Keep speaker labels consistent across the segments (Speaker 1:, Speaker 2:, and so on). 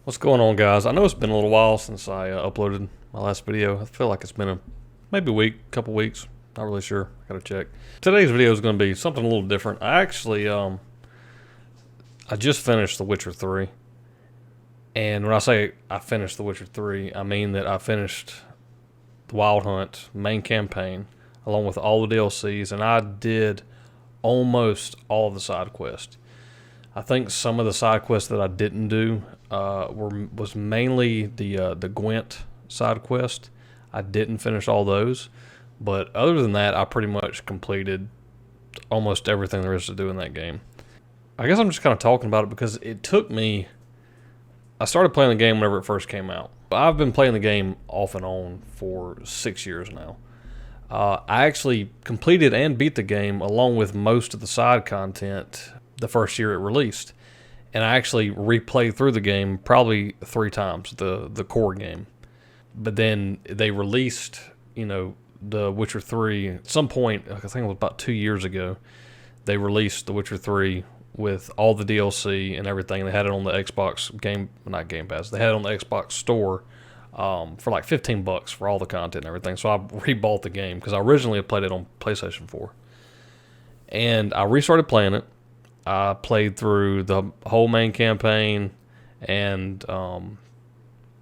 Speaker 1: What's going on, guys? I know it's been a little while since I uploaded my last video. I feel like it's been maybe a week, couple weeks. Not really sure. I gotta check. Today's video is going to be something a little different. I actually, I just finished The Witcher 3. And when I say I finished The Witcher 3, I mean that I finished the Wild Hunt main campaign along with all the DLCs, and I did almost all of the side quests. I think some of the side quests that I didn't do was mainly the Gwent side quest. I didn't finish all those, but other than that, I pretty much completed almost everything there is to do in that game. I guess I'm just kind of talking about it because it took me. I started playing the game whenever it first came out. I've been playing the game off and on for 6 years now. I actually completed and beat the game along with most of the side content the first year it released, and I actually replayed through the game probably 3 times, the core game. But then they released, The Witcher 3 at some point. I think it was about 2 years ago. They released The Witcher 3 with all the DLC and everything. They had it on the Xbox not Game Pass. They had it on the Xbox store for like $15 for all the content and everything. So I rebought the game because I originally had played it on PlayStation 4, and I restarted playing it. I played through the whole main campaign and and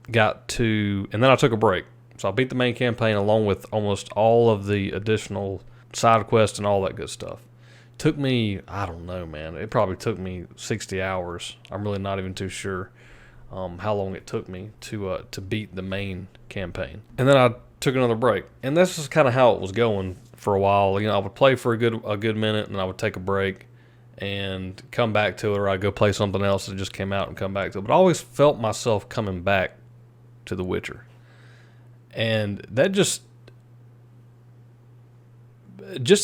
Speaker 1: then I took a break. So I beat the main campaign along with almost all of the additional side quests and all that good stuff. Took me, I don't know, man. It probably took me 60 hours. I'm really not even too sure how long it took me to beat the main campaign. And then I took another break. And this is kind of how it was going for a while. I would play for a good minute, and I would take a break and come back to it, or I'd go play something else that just came out and come back to it. But I always felt myself coming back to The Witcher. And that just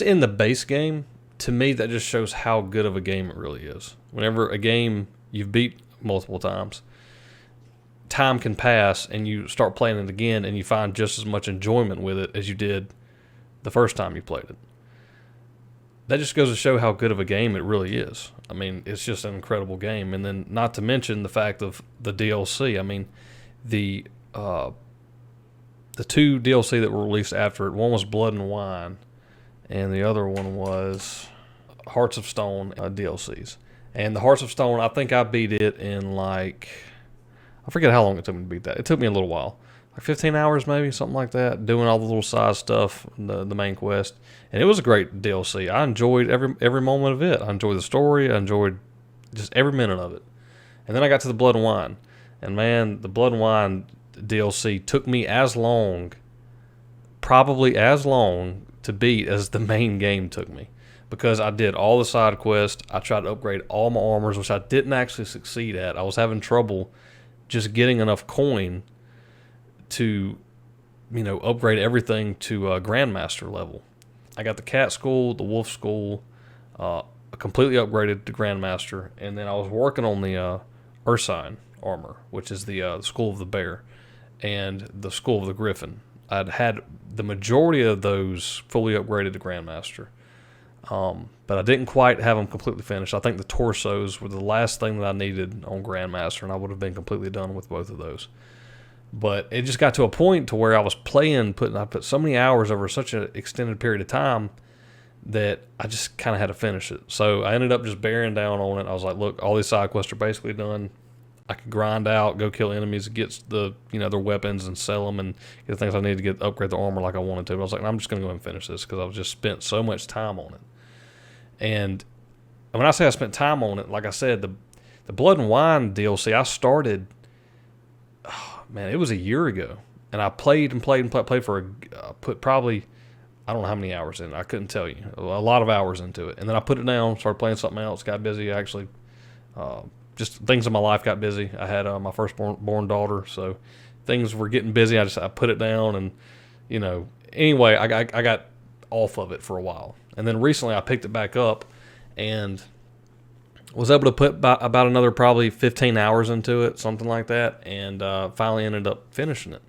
Speaker 1: in the base game, to me, that just shows how good of a game it really is. Whenever a game you've beat multiple times, time can pass and you start playing it again and you find just as much enjoyment with it as you did the first time you played it. That just goes to show how good of a game it really is. I mean, it's just an incredible game. And then not to mention the fact of the DLC. I mean, the 2 DLC that were released after it, one was Blood and Wine, and the other one was Hearts of Stone DLCs. And the Hearts of Stone, I think I beat it in I forget how long it took me to beat that. It took me a little while. Like 15 hours maybe, something like that, doing all the little side stuff, the main quest. And it was a great DLC. I enjoyed every moment of it. I enjoyed the story. I enjoyed just every minute of it. And then I got to the Blood and Wine. And man, the Blood and Wine DLC took me probably as long to beat as the main game took me. Because I did all the side quests. I tried to upgrade all my armors, which I didn't actually succeed at. I was having trouble just getting enough coin to, upgrade everything to Grandmaster level. I got the Cat Skull, the Wolf Skull, completely upgraded to Grandmaster, and then I was working on the Ursine armor, which is the Skull of the Bear, and the Skull of the Griffin. I'd had the majority of those fully upgraded to Grandmaster, but I didn't quite have them completely finished. I think the torsos were the last thing that I needed on Grandmaster, and I would have been completely done with both of those. But it just got to a point to where I was I put so many hours over such an extended period of time that I just kind of had to finish it. So I ended up just bearing down on it. I was like, look, all these side quests are basically done. I could grind out, go kill enemies, get their weapons and sell them, and get the things I need to upgrade the armor like I wanted to. But I was like, I'm just going to go ahead and finish this because I've just spent so much time on it. And when I say I spent time on it, like I said, the Blood and Wine DLC, I started, it was a year ago. And I played put probably, I don't know how many hours in. I couldn't tell you. A lot of hours into it. And then I put it down, started playing something else, got busy. Actually, just things in my life got busy. I had my firstborn daughter, so things were getting busy. I put it down, and anyway, I got off of it for a while, and then recently I picked it back up, and was able to put about another probably 15 hours into it, something like that, and finally ended up finishing it.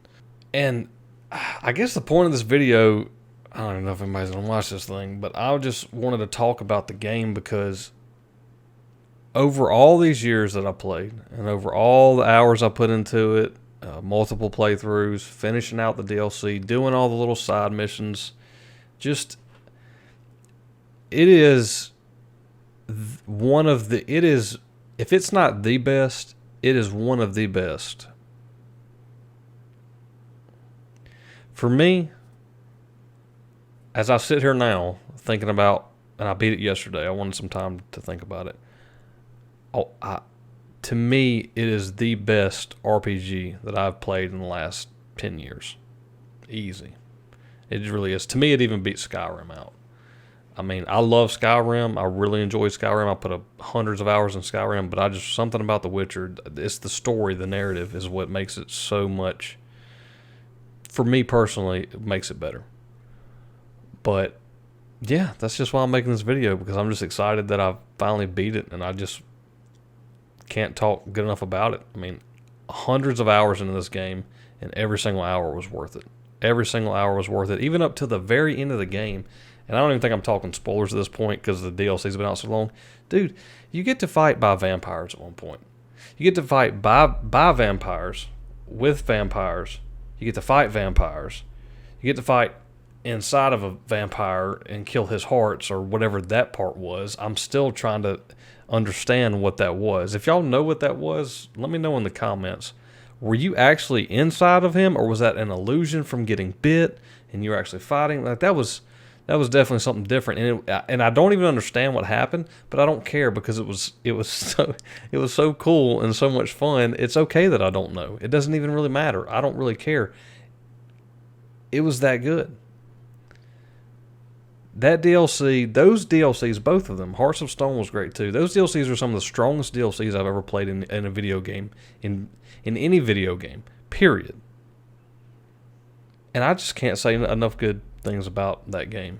Speaker 1: And I guess the point of this video, I don't even know if anybody's gonna watch this thing, but I just wanted to talk about the game because over all these years that I played, and over all the hours I put into it, multiple playthroughs, finishing out the DLC, doing all the little side missions, just it is one of the. It is, if it's not the best, it is one of the best. For me, as I sit here now thinking about, and I beat it yesterday, I wanted some time to think about it. To me, it is the best RPG that I've played in the last 10 years. Easy. It really is. To me, it even beats Skyrim out. I mean, I love Skyrim. I really enjoy Skyrim. I put up hundreds of hours in Skyrim, but I just, something about The Witcher, it's the story, the narrative is what makes it so much, for me personally, it makes it better. But yeah, that's just why I'm making this video, because I'm just excited that I finally beat it, and I just can't talk good enough about it. I mean, hundreds of hours into this game, and every single hour was worth it. Every single hour was worth it, even up to the very end of the game. And I don't even think I'm talking spoilers at this point because the DLC's been out so long. Dude, you get to fight by vampires at one point. You get to fight by vampires, with vampires. You get to fight vampires. You get to fight inside of a vampire and kill his hearts, or whatever that part was. I'm still trying to understand what that was. If y'all know what that was, let me know in the comments. Were you actually inside of him, or was that an illusion from getting bit and you were actually fighting? Like, that was definitely something different, and I don't even understand what happened, but I don't care, because it was so cool and so much fun. It's okay that I don't know. It doesn't even really matter. I don't really care. It was that good. That DLC, those DLCs, both of them, Hearts of Stone was great too. Those DLCs are some of the strongest DLCs I've ever played in a video game, in any video game, period. And I just can't say enough good things about that game.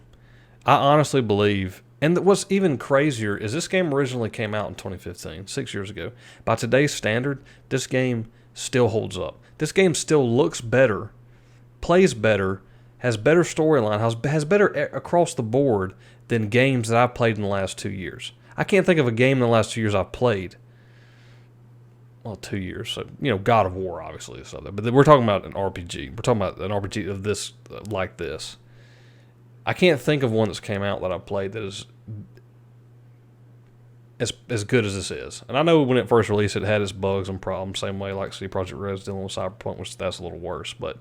Speaker 1: I honestly believe, and what's even crazier is this game originally came out in 2015, 6 years ago. By today's standard, this game still holds up. This game still looks better, plays better, has better storyline, has better across the board than games that I've played in the last 2 years. I can't think of a game in the last 2 years I've played. Well, 2 years. So, God of War obviously is something. But we're talking about an RPG. We're talking about an RPG of this, like this. I can't think of one that's came out that I've played that is as good as this is. And I know when it first released, it had its bugs and problems, same way like CD Projekt Red's dealing with Cyberpunk, which that's a little worse. But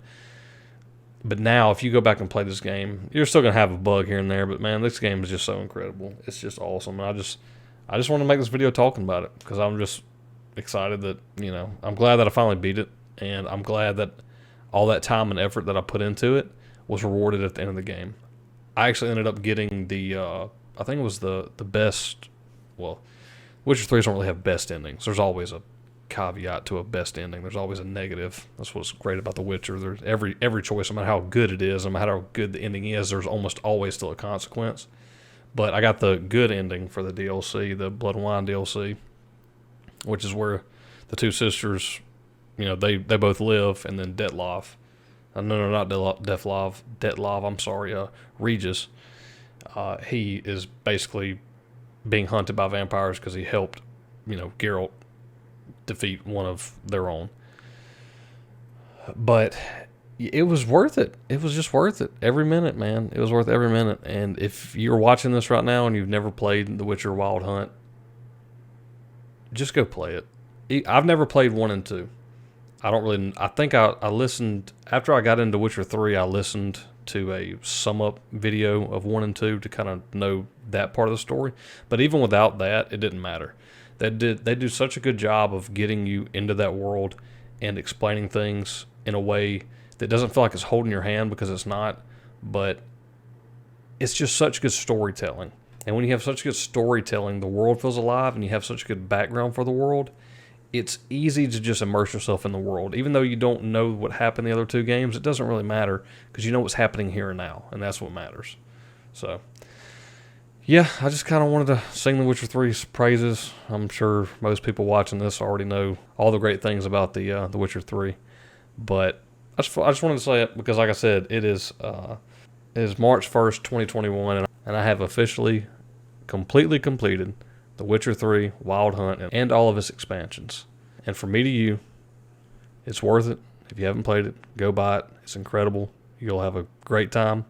Speaker 1: now, if you go back and play this game, you're still gonna have a bug here and there. But man, this game is just so incredible. It's just awesome. I just want to make this video talking about it, because I'm just excited that, I'm glad that I finally beat it, and I'm glad that all that time and effort that I put into it was rewarded at the end of the game. I actually ended up getting the, I think it was the best, well, Witcher 3 don't really have best endings. There's always a caveat to a best ending. There's always a negative. That's what's great about The Witcher. There's every choice, no matter how good it is, no matter how good the ending is, there's almost always still a consequence. But I got the good ending for the DLC, the Blood and Wine DLC, which is where the two sisters, they both live, and then Dettlaff, no, not Dettlaff, I'm sorry, Regis, he is basically being hunted by vampires because he helped, Geralt defeat one of their own. But it was worth it. It was just worth it. Every minute, man. It was worth every minute. And if you're watching this right now and you've never played The Witcher Wild Hunt, just go play it. I've never played 1 and 2. I think I listened, after I got into Witcher 3, I listened to a sum up video of 1 and 2 to kind of know that part of the story. But even without that, it didn't matter. They do such a good job of getting you into that world and explaining things in a way that doesn't feel like it's holding your hand, because it's not, but it's just such good storytelling. And when you have such good storytelling, the world feels alive, and you have such good background for the world, it's easy to just immerse yourself in the world. Even though you don't know what happened in the other 2 games, it doesn't really matter, because you know what's happening here and now, and that's what matters. So, yeah, I just kind of wanted to sing The Witcher 3's praises. I'm sure most people watching this already know all the great things about the Witcher 3, but I just wanted to say it because, like I said, it is March 1st, 2021, and I have officially completely completed The Witcher 3, Wild Hunt, and all of its expansions. And from me to you, it's worth it. If you haven't played it, go buy it. It's incredible. You'll have a great time,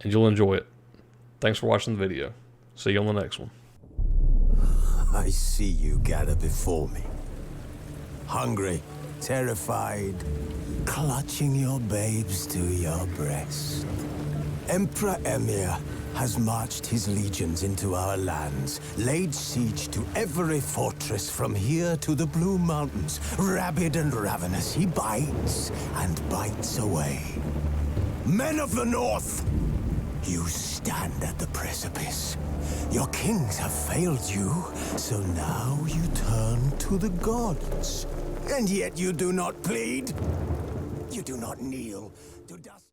Speaker 1: and you'll enjoy it. Thanks for watching the video. See you on the next one.
Speaker 2: I see you gather before me. Hungry, terrified, clutching your babes to your breast. Emperor Emhyr has marched his legions into our lands, laid siege to every fortress from here to the Blue Mountains. Rabid and ravenous, he bites and bites away. Men of the North, you stand at the precipice. Your kings have failed you, so now you turn to the gods. And yet you do not plead. You do not kneel to dust.